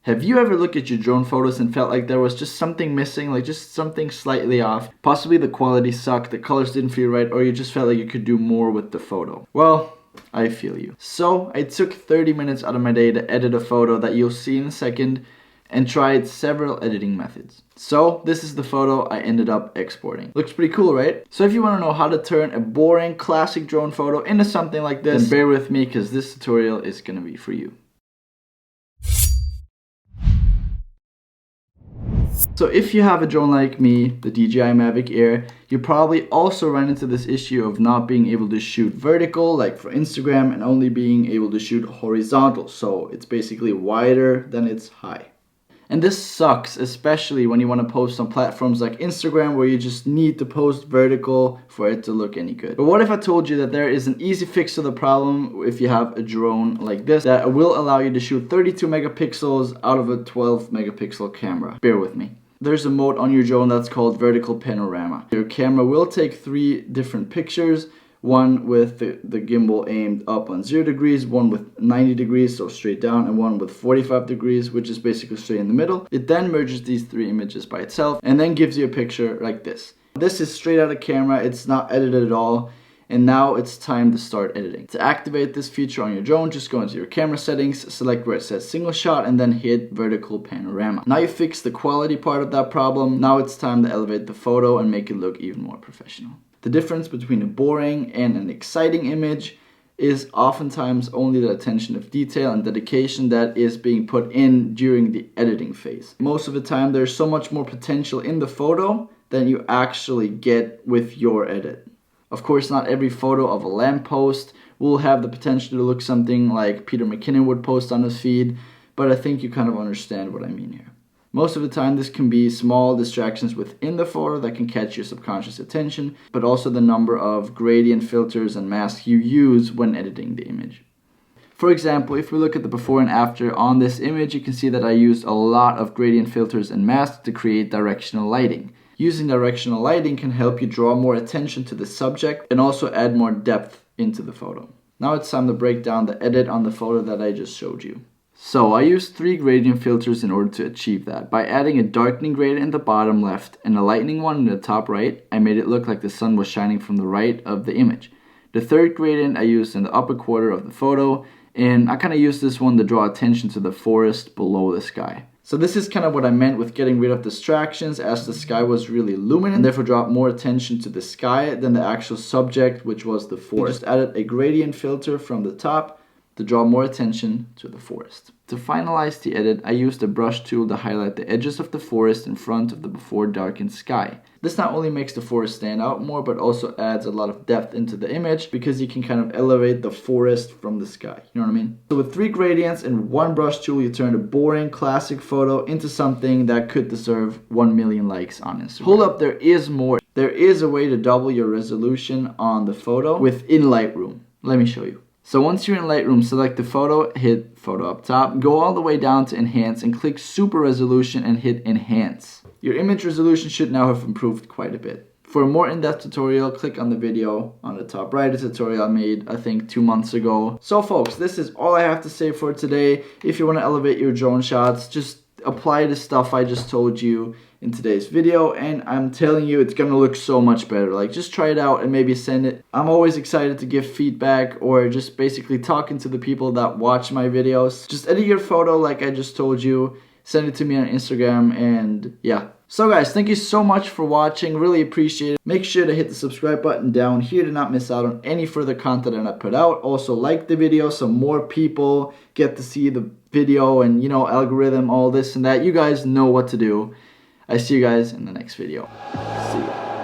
Have you ever looked at your drone photos and felt like there was just something missing, like just something slightly off? Possibly the quality sucked, the colors didn't feel right, or you just felt like you could do more with the photo. Well, I feel you. So I took 30 minutes out of my day to edit a photo that you'll see in a second and tried several editing methods. So this is the photo I ended up exporting. Looks pretty cool, right? So if you want to know how to turn a boring classic drone photo into something like this, then bear with me because this tutorial is going to be for you. So if you have a drone like me, the DJI Mavic Air, you probably also run into this issue of not being able to shoot vertical, like for Instagram, and only being able to shoot horizontal. So it's basically wider than it's high. And this sucks, especially when you want to post on platforms like Instagram where you just need to post vertical for it to look any good. But what if I told you that there is an easy fix to the problem if you have a drone like this that will allow you to shoot 32 megapixels out of a 12 megapixel camera? Bear with me. There's a mode on your drone that's called vertical panorama. Your camera will take 3 different pictures. One with the gimbal aimed up on 0 degrees, one with 90 degrees, so straight down, and one with 45 degrees, which is basically straight in the middle. It then merges these 3 images by itself and then gives you a picture like this. This is straight out of camera, it's not edited at all, and now it's time to start editing. To activate this feature on your drone, just go into your camera settings, select where it says single shot, and then hit vertical panorama. Now you fixed the quality part of that problem, now it's time to elevate the photo and make it look even more professional. The difference between a boring and an exciting image is oftentimes only the attention of detail and dedication that is being put in during the editing phase. Most of the time there's so much more potential in the photo than you actually get with your edit. Of course, not every photo of a lamppost will have the potential to look something like Peter McKinnon would post on his feed, but I think you kind of understand what I mean here. Most of the time this can be small distractions within the photo that can catch your subconscious attention, but also the number of gradient filters and masks you use when editing the image. For example, if we look at the before and after on this image, you can see that I used a lot of gradient filters and masks to create directional lighting. Using directional lighting can help you draw more attention to the subject and also add more depth into the photo. Now it's time to break down the edit on the photo that I just showed you. So I used 3 gradient filters in order to achieve that. By adding a darkening gradient in the bottom left and a lightening one in the top right, I made it look like the sun was shining from the right of the image. The third gradient I used in the upper quarter of the photo, and I kind of used this one to draw attention to the forest below the sky. So this is kind of what I meant with getting rid of distractions, as the sky was really luminous and therefore dropped more attention to the sky than the actual subject, which was the forest. I just added a gradient filter from the top to draw more attention to the forest. To finalize the edit, I used a brush tool to highlight the edges of the forest in front of the before darkened sky. This not only makes the forest stand out more, but also adds a lot of depth into the image because you can kind of elevate the forest from the sky. You know what I mean? So with 3 gradients and 1 brush tool, you turn a boring classic photo into something that could deserve 1 million likes on Instagram. Hold up, there is more. There is a way to double your resolution on the photo within Lightroom. Let me show you. So once you're in Lightroom, select the photo, hit photo up top, go all the way down to enhance and click super resolution and hit enhance. Your image resolution should now have improved quite a bit. For a more in-depth tutorial, click on the video on the top right, a tutorial I made I think 2 months ago. So folks, this is all I have to say for today. If you want to elevate your drone shots, just apply the stuff I just told you in today's video, and I'm telling you it's gonna look so much better. Like, just try it out and maybe send it. I'm always excited to give feedback or just basically talking to the people that watch my videos. Just edit your photo like I just told you, send it to me on Instagram, and yeah. So guys, thank you so much for watching, really appreciate it. Make sure to hit the subscribe button down here to not miss out on any further content that I put out. Also like the video so more people get to see the video, and you know, algorithm, all this and that. You guys know what to do. I see you guys in the next video. See ya.